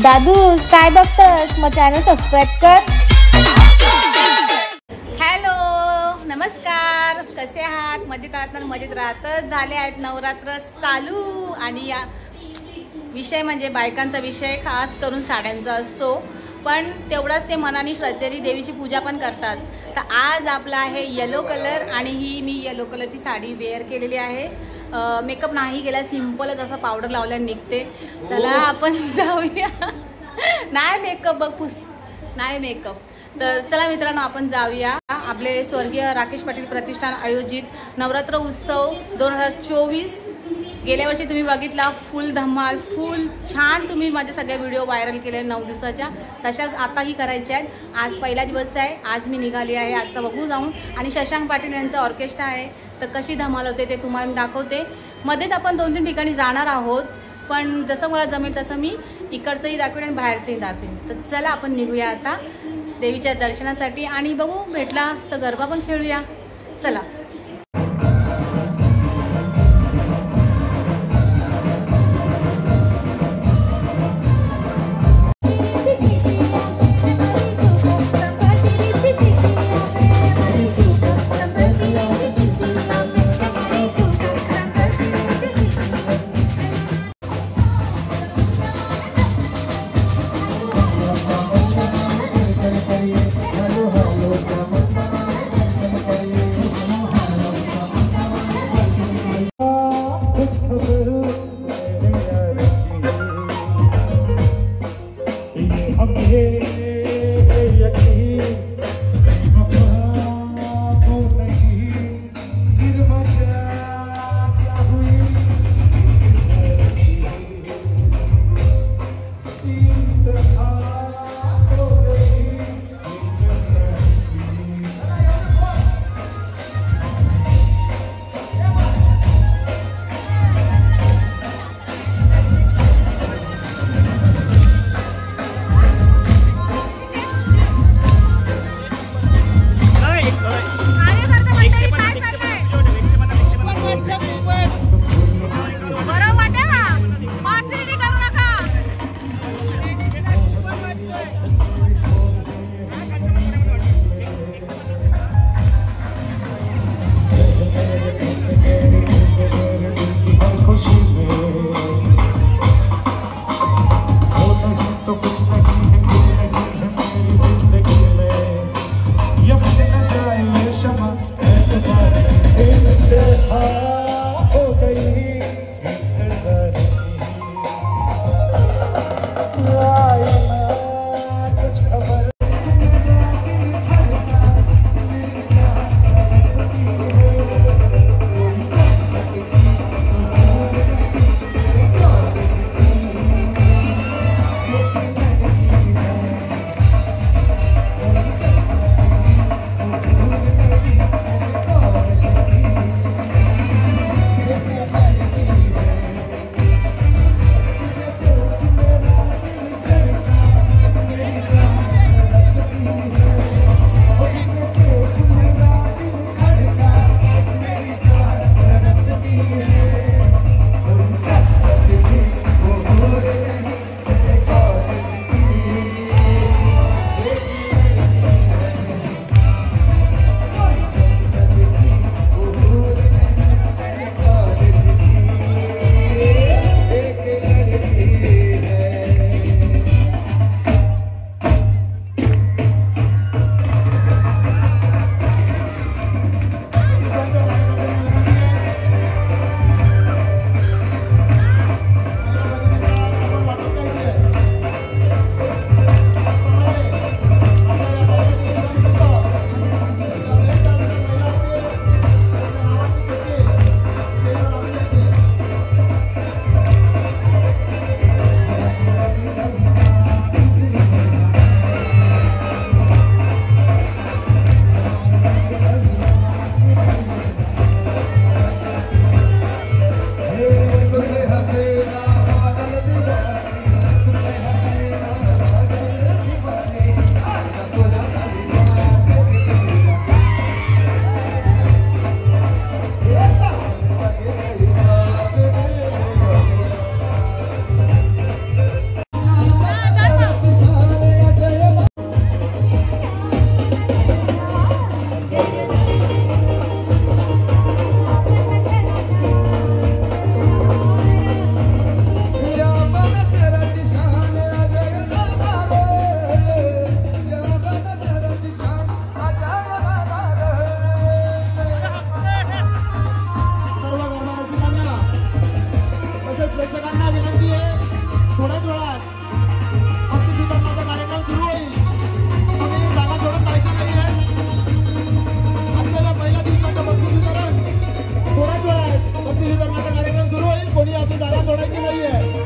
दादू काय बघतस? मग channel subscribe कर. हॅलो नमस्कार, कसे आहात? मजेत आहात ना? मजेत राहतच. झाले आहेत नवरात्र चालू आणि या विषय म्हणजे बायकांचा विषय खास करून साड्यांचा असतो, पण तेवढाच ते मनाने श्रद्धेने देवीची पूजा पण करतात. तर आज आपला आहे येलो कलर आणि ही मी येलो कलरची साडी वेअर केलेली आहे. मेकअप नाही केला, सिंपलच असा पावडर लावल्या निघते. चला आपण जाऊया. नाही मेकअप बघ पुस, नाही मेकअप. तर चला मित्रांनो आपण जाऊया. आपले स्वर्गीय राकेश पाटील प्रतिष्ठान आयोजित नवरात्र उत्सव 2024 गेल्या वर्षी तुम्ही बघितला, फुल धमाल, फुल छान. तुम्ही माझे सगळे व्हिडिओ व्हायरल केले 9 दिवसाच्या, तशाच आताही करायच्या आहेत. आज पहिला दिवस आहे, आज मी निघाली आहे. आजचा बघू जाऊन. आणि शशांक पाटील यांचा ऑर्केस्ट्रा आहे, तर कशी धमाल होते ते तुम्हाला दाखवते. मध्येच आपण 2-3 ठिकाणी जाणार आहोत, पण जसं मला जमेल तसं मी इकडचंही दाखवेन आणि बाहेरचंही दाखवेन. तर चला आपण निघूया आता देवीच्या दर्शनासाठी आणि बघू भेटला तर गरबा पण खेळूया. चला. प्रेक्षकांना विनंती आहे, थोड्याच वेळात बक्षीस वितरणाचा कार्यक्रम सुरू होईल. कोणी जागा सोडत जायचं नाहीये. आपल्याला पहिल्या दिवसाचं बक्षीस वितरण थोड्याच वेळात बक्षीस वितरणाचा कार्यक्रम सुरू होईल. कोणी आपली जागा सोडायची नाहीये.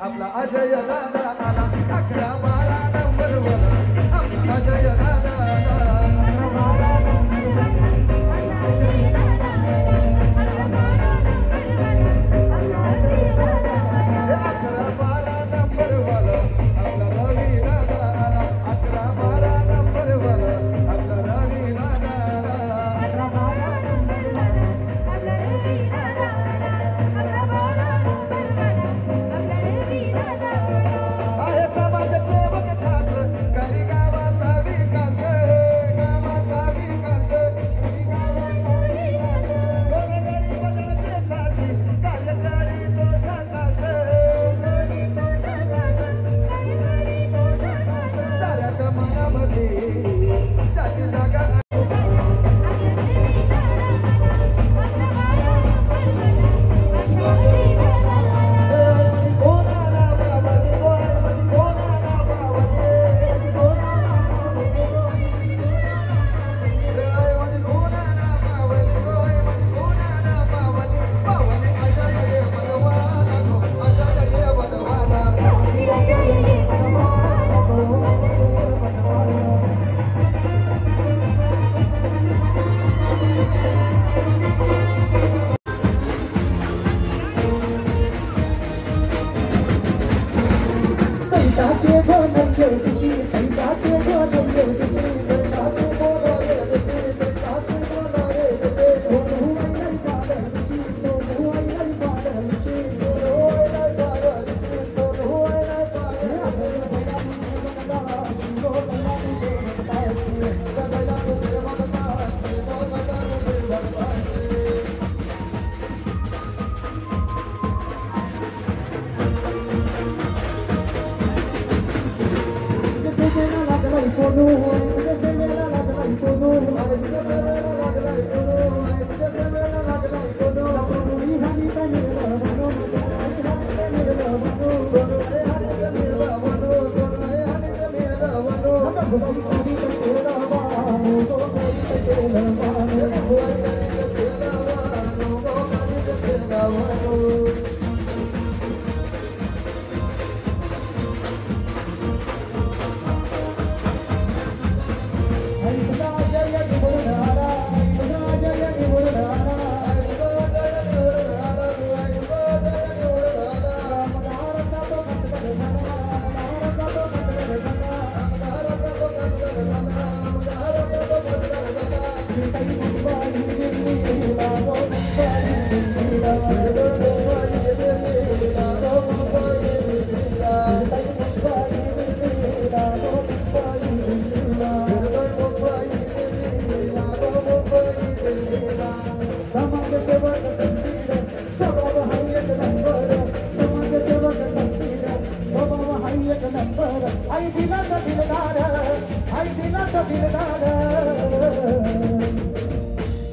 आपला अजय दादा आला 11-12 नंबर वाला आपला अजय दादा आला 11-12 नंबर वाला आपला रवी दादा आला 11-12 नंबर वाला आपला रवी दादा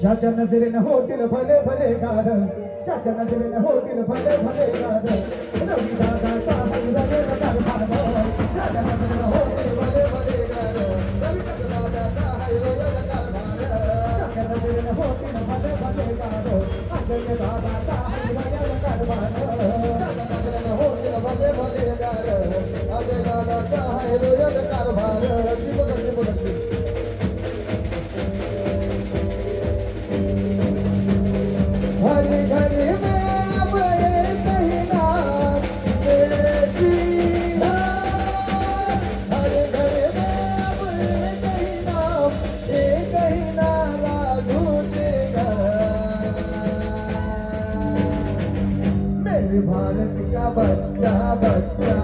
चाचा नजरेन होतील भले भले गार, चाचा नजरेन होतील भले भले गार, रवी दादाचा हंगामेला कारभार, चाचा नजरेन होतील भले भले गार, रवी दादाचा हंगामेला कारभार, चाचा नजरेन होतील भले भले गार, अजय दादाचा हंगामेला कारभार, चाचा नजरेन होतील भले भले गार, अजय दादाचा हंगामेला कारभार. हरी हरी में अब एक ही नाम तेरा, हरी हरी में अब एक ही नाम लागू तेरा. मेरे भारत का बच्चा बच्चा,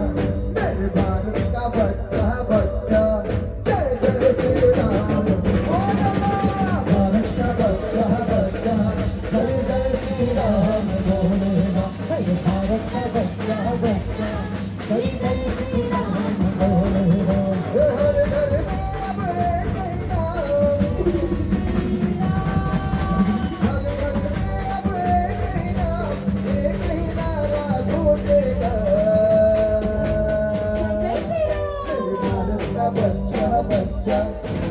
मेरे भारत का बच्चा बच्चा, जय जय श्री राम. भारत का बच्चा बच्चा, जय जय श्री राम बोलेगा. भारत का बच्चा बच्चा, जय जय श्री राम बोलेगा. हर घर में अब एक ही नाम, हर घर में अब एक ही नारा गूंजेगा. मेरे भारत का बच्चा बच्चा,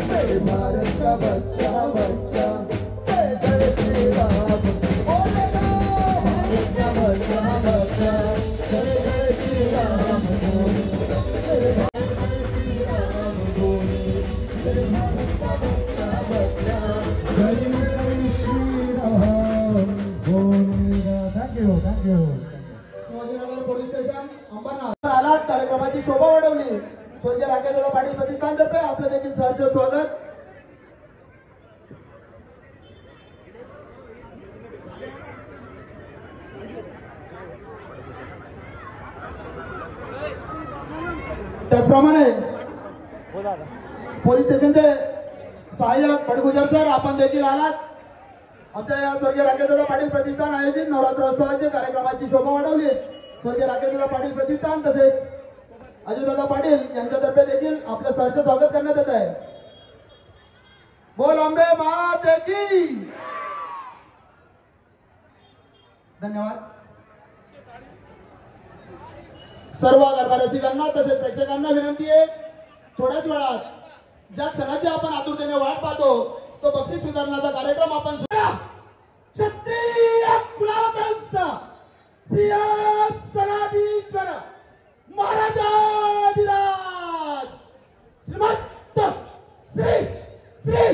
मेरे भारत का बच्चा बच्चा, जय जय श्री राम बोलेगा. भारत का बच्चा बच्चा, जय जय श्री राम बोलेगा. जय श्री राम बोलेगा. जय भारत का बच्चा बच्चा, जय जय श्री राम बोलेगा. Thank you thank you. Shivajinagar police station Ambernath आलात. कार्यक्रमाची शोभा वाढवली. स्वर्गीय राकेशदादा पाटील प्रतिष्ठानतर्फे आपलं देखील सहर्ष स्वागत. त्याचप्रमाणे पोलीस स्टेशनचे सहाय्यक बडगुजर सर आपण देखील आलात. आमच्या या स्वर्गीय राकेशदादा पाटील प्रतिष्ठान आयोजित नवरात्रोत्सवाच्या कार्यक्रमाची शोभा वाढवली. स्वर्गीय राकेशदादा पाटील प्रतिष्ठान तसेच अजयदादा पाटील यांच्यातर्फे देखील आपलं सहर्ष स्वागत करण्यात येत आहे. बोल अंबे माते की. धन्यवाद. सर्व गरबा रसिकांना तसेच प्रेक्षकांना विनंती आहे, थोड्याच वेळात ज्या क्षणाची आपण आतुरतेने वाट पाहतो तो बक्षीस वितरणाचा कार्यक्रम आपण क्षत्रिय कुलावतांचा सिंहासनाधीश्वर महाराजाधिराज श्रीमंत श्री श्री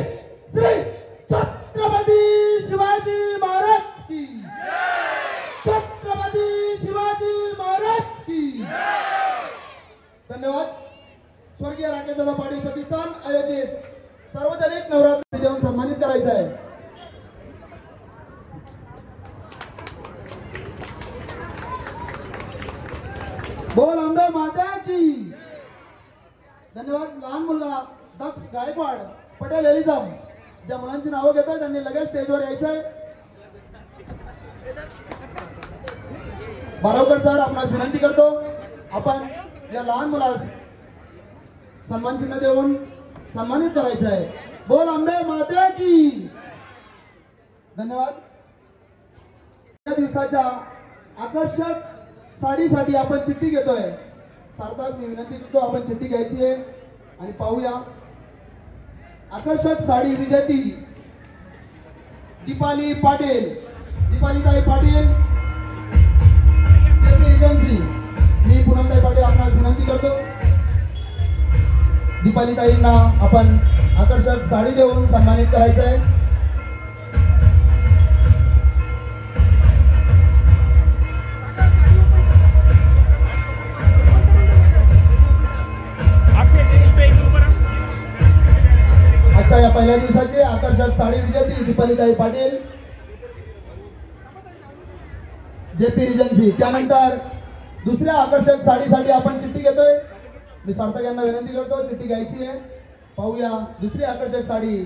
श्री छत्रपती शिवाजी महाराज की, छत्रपती शिवाजी महाराज की. धन्यवाद. स्वर्गीय राकेशदादा पाटील प्रतिष्ठान आयोजित सार्वजनिक नवरात्री देऊन सन्मानित करायचं आहे. बोल अंबे माता की. धन्यवाद. लहान मुलगा दक्ष गायकवाड पटेल एलिझम, ज्या मुलांची नावं घेतोय त्यांनी लगेच स्टेजवर यायचंय. बारावकर सर आपणास विनंती करतो, आपण या लहान मुलास सन्मान चिन्ह देऊन सन्मानित करायचं आहे. बोल अंबे माते की. धन्यवाद. या दिवसाच्या आकर्षक साडीसाठी आपण चिठ्ठी घेतोय. सार्थक मी विनंती करतो आपण चिठ्ठी घ्यायची आहे आणि पाहूया. आकर्षक साडी विजेती दीपाली पाटील. दीपालीताई पाटील एजन्सी. मी पूनमताई पाटील आपणास विनंती करतो दीपालीताईंना आपण आकर्षक साडी देऊन सन्मानित करायचं आहे. आजच्या या पहिल्या दिवसाची आकर्षक साडी विजेती दीपालीताई पाटील जेपी एजन्सी. त्यानंतर दुसऱ्या आकर्षक साडीसाठी आपण चिठ्ठी घेतोय. मी सार्थक यांना विनंती करतो चिठ्ठी घ्यायची आहे. पाहूया दुसरी आकर्षक साडी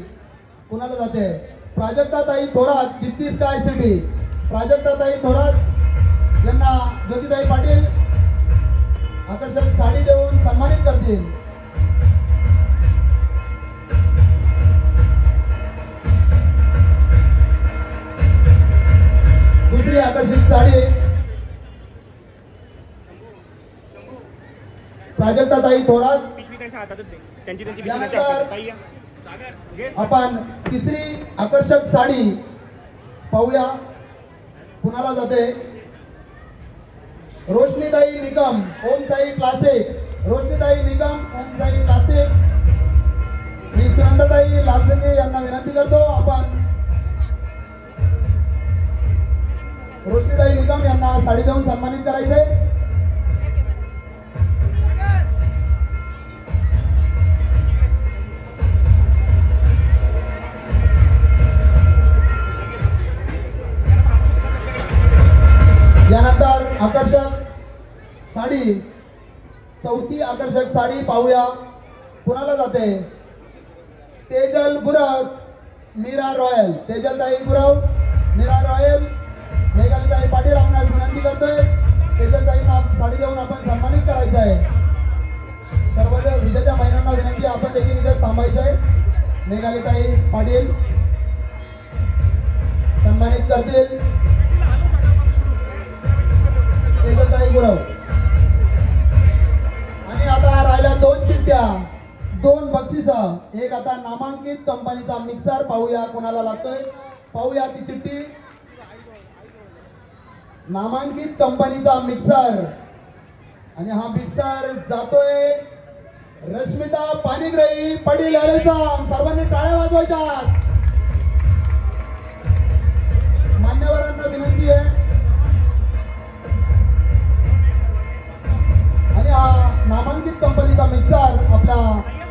कुणाला जाते. प्राजक्ताताई थोरात दीप्ती स्काय सिटी. प्राजक्ताताई थोरात यांना ज्योतिताई पाटील आकर्षक साडी देऊन सन्मानित करतील. दुसरी आकर्षक साडी प्राजक्ताताई थोरात. आपण तिसरी आकर्षक साडी पाहूया कुणाला जाते. रोशनीताई निकम ओम साई क्लासिक. रोशनीताई निकम ओम साई क्लासिक. मी सुनंदाताई लालसंगे यांना विनंती करतो आपण रोशनीताई निकम यांना साडी देऊन सन्मानित करायचे. यानंतर आकर्षक साडी चौथी आकर्षक साडी पाहूया कुणाला जाते. तेजल गुरव मीरा रॉयल. तेजलताई गुरव मीरा रॉयल. मेघालीताई पाटील आपणास विनंती करतोय तेजलताईंना साडी देऊन आपण सन्मानित करायचं आहे. सर्व विजेत्या महिलांना विनंती आपण देखील इथे थांबायचं आहे. मेघालीताई पाटील सन्मानित करतील तेजलताई गुरव. आणि आता राहिल्या दोन चिठ्ठ्या दोन बक्षिस. एक आता नामांकित कंपनीचा मिक्सर पाहूया कोणाला लागतोय. पाहूया ती चिठ्ठी. नामांकित कंपनीचा मिक्सर आणि हा मिक्सर जातोय रश्मिता पाणीग्रही पाटील यालेचा. सर्वांनी टाळ्या वाजवायच्या. मान्यवरांना विनंती आहे. आणि हा नामांकित कंपनीचा मिक्सर आपल्या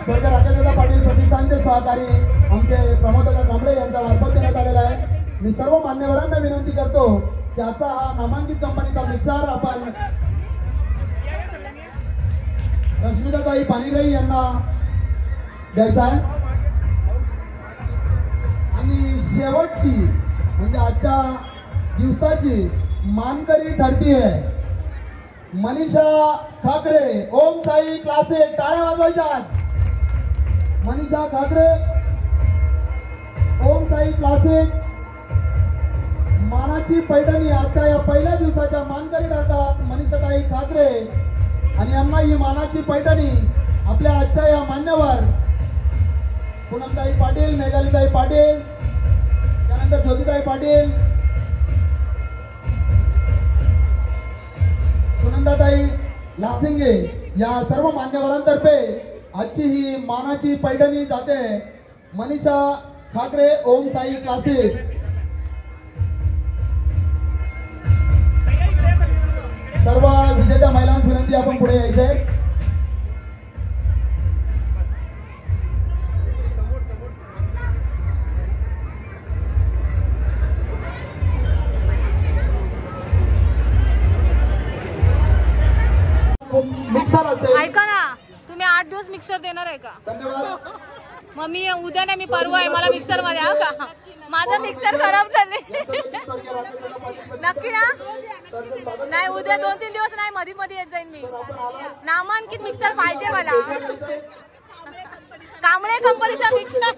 स्वर्गीय राकेशदादा पाटील प्रतिष्ठानचे सहकारी आमचे प्रमोददादा कांबळे यांच्या मार्फत देण्यात आलेला आहे. मी सर्व मान्यवरांना विनंती करतो त्याचा हा नामांकित कंपनीचा मिक्सर आपण रश्मिताताई पाणीग्रही यांना द्यायचा आहे. आणि शेवटची म्हणजे आजच्या दिवसाची मानकरी ठरती आहे मनीषा ठाकरे ओम साई क्लासिक. टाळ्या वाजवायच्या. मनीषा ठाकरे ओम साई क्लासिक. मानाची पैठणी आजच्या या पहिल्या दिवसाच्या मानकरी ठरतात मनीषाताई ठाकरे. आणि यांना ही मानाची पैठणी आपल्या आजच्या या मान्यवर पूनमताई पाटील मेघालीताई पाटील त्यानंतर ज्योतिताई पाटील सुनंदाताई लालसिंगे या सर्व मान्यवरांतर्फे आजची ही मानाची पैठणी जाते मनीषा ठाकरे ओम साई क्लासिक. सर्व विजेत्या महिलांची विनंती आपण पुढे यायचंय. मिक्सर असेल. ऐका ना तुम्ही 8 दिवस मिक्सर देणार आहे का. धन्यवाद. मग मी उद्या नाही मी परवा आहे मला मिक्सर मध्ये हा का. माझा मिक्सर खराब झाले. नक्की ना. नाही उद्या 2-3 दिवस नाही मध्ये मध्ये येत जाईन मी. नामांकित मिक्सर पाहिजे मला. कांबळे कंपनीचा मिक्सर.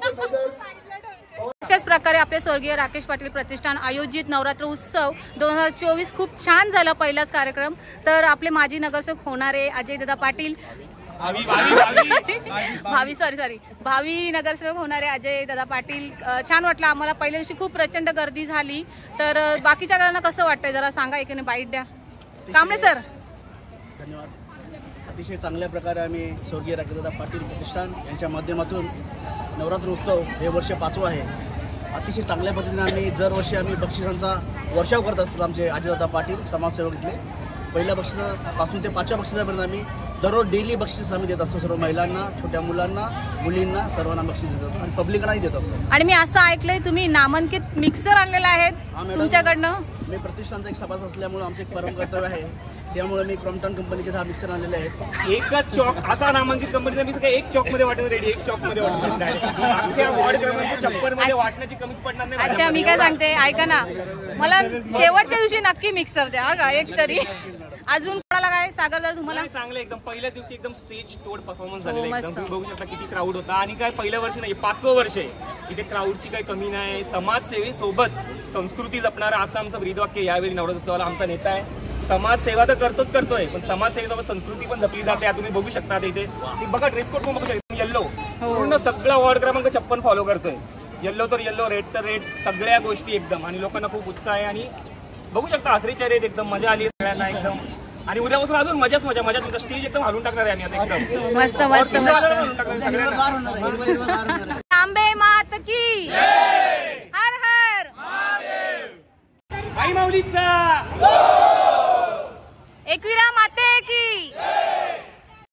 अशाच प्रकारे आपले स्वर्गीय राकेश पाटील प्रतिष्ठान आयोजित नवरात्र उत्सव 2024 खूप छान झाला. पहिलाच कार्यक्रम. तर आपले माजी नगरसेवक होणारे अजय दादा पाटील, भावी नगरसेवक होणारे अजय दादा पाटील, छान वाटलं आम्हाला. पहिल्या दिवशी खूप प्रचंड गर्दी झाली. तर बाकीच्या गावांना कसं वाटतंय जरा सांगा, एकाने बाईट द्या. कांबळे सर. धन्यवाद. अतिशय चांगल्या प्रकारे आम्ही स्वर्गीय राकेशदादा पाटील प्रतिष्ठान यांच्या माध्यमातून नवरात्र उत्सव हे वर्ष 5वं आहे. अतिशय चांगल्या पद्धतीने आम्ही दरवर्षी आम्ही बक्षिसांचा वर्षाव करत असतात. आमचे अजयदादा पाटील समाजसेवक इथले पहिल्या बक्षिसापासून ते 5व्या बक्षिसापर्यंत आम्ही दररोज डेली बक्षीस आम्ही देत असतो. सर्व महिलांना, छोट्या मुलांना, मुलींना सर्वांना बक्षीस देत असतो आणि पब्लिकांनाही देत असतो. आणि मी असं ऐकलंय तुम्ही नामांकित मिक्सर आणलेला आहे तुमच्याकडनं. मी प्रतिष्ठानचा एक सभासद असल्यामुळे आमचे एक परम कर्तव्य आहे. त्यामुळे मी क्रॉम्प्टन कंपनीचे 10 मिक्सर आणलेले आहेत. एकच चॉक असा नामांकित कंपनीचा मी सगळं एक चॉक मध्ये वाटत रेडी. एक चॉक मध्ये वाटत अख्ख्या वॉर्ड क्रमांक 56 मध्ये वाटण्याची कमीच पडणार नाही. अच्छा मी काय सांगते ऐका ना, मला शेवटच्या दिवशी नक्की मिक्सर द्या का एक तरी. अजून कोणाला काय सागर दादा तुम्हाला? चांगलं एकदम पहिल्या दिवशी एकदम स्टेज तोड परफॉर्मन्स झालेला एकदम. तुम्ही बघू शकता किती क्राऊड होता. आणि काय पहिलं वर्ष नाही 5वं वर्ष आहे. इथे क्राऊडची काही कमी नाही. समाजसेवेसोबत संस्कृती जपणारा असं आमचं ब्रीदवाक्य यावेळी नवरात्रोत्सवाला आमचा नेता आहे. समाजसेवा तर करतोय पण समाजसेवेसोबत संस्कृती पण जपली जाते. तुम्ही बघू शकता इथे बघा ड्रेस कोड पण बघू शकता. येल्लो पूर्ण सगळा वॉर्ड क्रमांक 56 फॉलो करतोय. येल्लो तर येल्लो, रेड तर रेड, सगळ्या गोष्टी एकदम. आणि लोकांना खूप उत्साह आहे. आणि बघू शकता हसरीचे रेट एकदम मजा आली सगळ्यांना एकदम. आणि उद्यापासून अजून मजा तुमचा स्टेज एकदम हलून टाकणार आहे आम्ही आता एकदम मस्त मस्त तांबे मात की हर हर आई माऊलीचा एकविरा माते की